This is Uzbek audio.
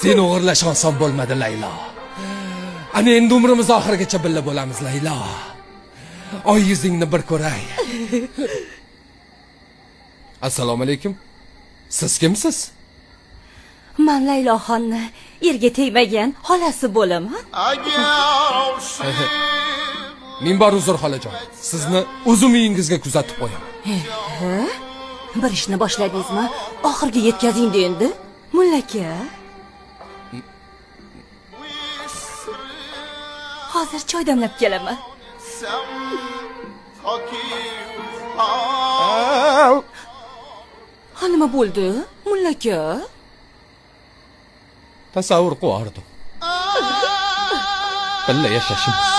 Seni o'g'irlash oson bo'lmadi, Laylo. Ana endi umrimiz oxirigacha birga bo'lamiz, Laylo. Oy yuzingni bir ko'ray. Assalomu alaykum. Siz kimsiz? Men Layloxonni erga tegmagan xolasi bo'laman. Minbar uzr xolajon. Sizni o'zim uyingizga kuzatib qo'yaman. Bir ishni boshladingizmi? Oxirga yetkazing endi. Mulla aka. Hozir choy damlab kelaman. Ha, nima bo'ldi? Mulla aka? Tasavvur qilib birga yashashimiz.